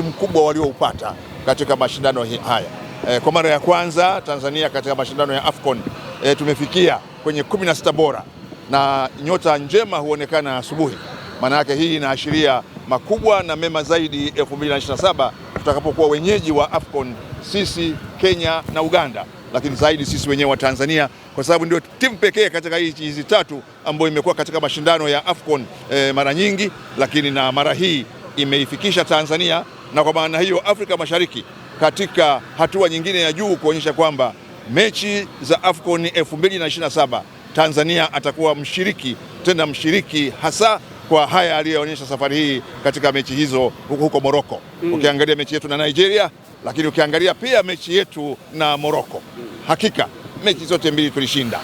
mkubwa walioupata katika mashindano haya. Kwa mara ya kwanza Tanzania katika mashindano ya AFCON tumefikia kwenye 16 bora, na nyota njema huonekana asubuhi. Maana yake hii inaashiria makubwa na mema zaidi 2027 tutakapokuwa wenyeji wa AFCON, sisi Kenya na Uganda, lakini zaidi sisi wenyewe wa Tanzania, kwa sababu ndio timu pekee katika hizi tatu ambayo imekuwa katika mashindano ya AFCON mara nyingi, lakini na mara hii imeifikisha Tanzania, na kwa maana hiyo Afrika Mashariki katika hatua nyingine ya juu, kuonyesha kwamba mechi za AFCON 2027 Tanzania atakuwa mshiriki, tena mshiriki hasa kwa haya aliyoonyesha safari hii katika mechi hizo huko Morocco. Ukiangalia mechi yetu na Nigeria, lakini ukiangalia pia mechi yetu na Morocco, hakika mechi zote mbili tulishinda.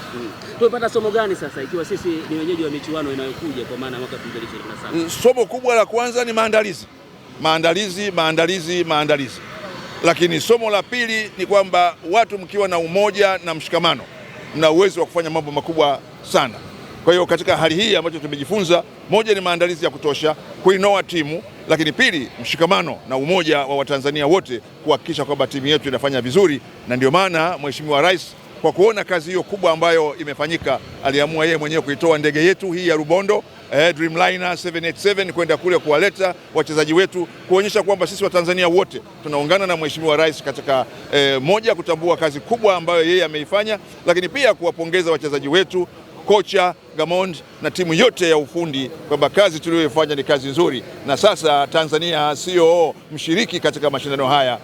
Tumepata somo gani sasa ikiwa sisi ni wenyeji wa michuano inayokuja kwa maana mwaka 2027? Somo kubwa la kwanza ni maandalizi. Lakini somo la pili ni kwamba watu mkiwa na umoja na mshikamano, mna uwezo wa kufanya mambo makubwa sana. Kwa hiyo katika hali hii ambacho tumejifunza, moja ni maandalizi ya kutosha kuinoa timu, lakini pili mshikamano na umoja wa Watanzania wote kuhakikisha kwamba timu yetu inafanya vizuri. Na ndio maana Mheshimiwa Rais kwa kuona kazi hiyo kubwa ambayo imefanyika, aliamua yeye mwenyewe kuitoa ndege yetu hii ya Rubondo Dreamliner 787 kwenda kule kuwaleta wachezaji wetu, kuonyesha kwamba sisi Watanzania wote tunaungana na Mheshimiwa Rais katika moja, kutambua kazi kubwa ambayo yeye ameifanya, lakini pia kuwapongeza wachezaji wetu, kocha Gamond na timu yote ya ufundi kwamba kazi tuliyoifanya ni kazi nzuri, na sasa Tanzania sio mshiriki katika mashindano haya,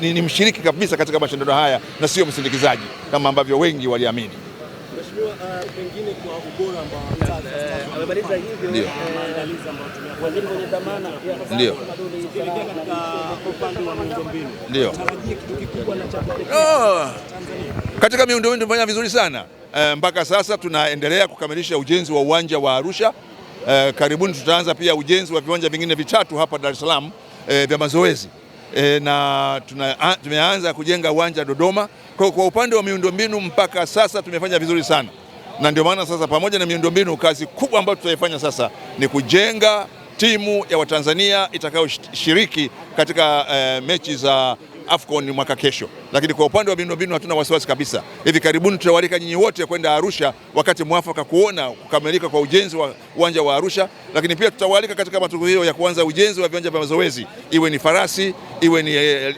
ni mshiriki kabisa katika mashindano haya na sio msindikizaji kama ambavyo wengi waliamini. Mheshimiwa, pengine kwa ubora ambao amemaliza hivyo maandalizi ambayo wengine kwenye dhamana ndio katika upande wa miundombinu, ndio tarajia kitu kikubwa na cha pekee Tanzania katika miundombinu tumefanya vizuri sana. Mpaka sasa tunaendelea kukamilisha ujenzi wa uwanja wa Arusha. Karibuni tutaanza pia ujenzi wa viwanja vingine vitatu hapa Dar es Salaam vya mazoezi, na tumeanza kujenga uwanja Dodoma. Kwa upande wa miundombinu mpaka sasa tumefanya vizuri sana, na ndio maana sasa pamoja na miundombinu, kazi kubwa ambayo tutaifanya sasa ni kujenga timu ya Watanzania itakayoshiriki katika mechi za AFCON mwaka kesho. Lakini kwa upande wa miundombinu hatuna wasiwasi kabisa. Hivi karibuni tutawalika nyinyi wote kwenda Arusha wakati mwafaka kuona kukamilika kwa ujenzi wa uwanja wa Arusha, lakini pia tutawalika katika matukio ya kuanza ujenzi wa viwanja vya mazoezi, iwe ni Farasi, iwe ni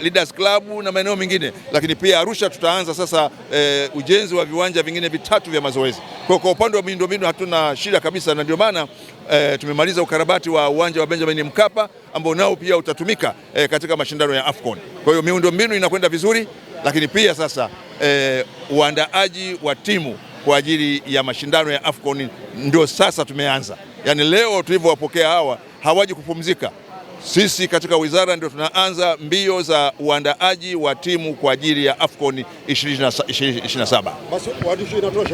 Leaders Club na maeneo mengine. Lakini pia Arusha tutaanza sasa ujenzi wa viwanja vingine vitatu vya mazoezi. Kwa upande wa miundombinu hatuna shida kabisa, na ndio maana tumemaliza ukarabati wa uwanja wa Benjamin Mkapa ambao nao pia utatumika katika mashindano ya AFCON. Kwa hiyo miundombinu inakwenda vizuri, lakini pia sasa uandaaji wa timu kwa ajili ya mashindano ya AFCON ndio sasa tumeanza. Yaani leo tulivyowapokea hawa hawaji kupumzika. Sisi katika wizara ndio tunaanza mbio za uandaaji wa timu kwa ajili ya AFCON 2027. basi waandishi inatosha.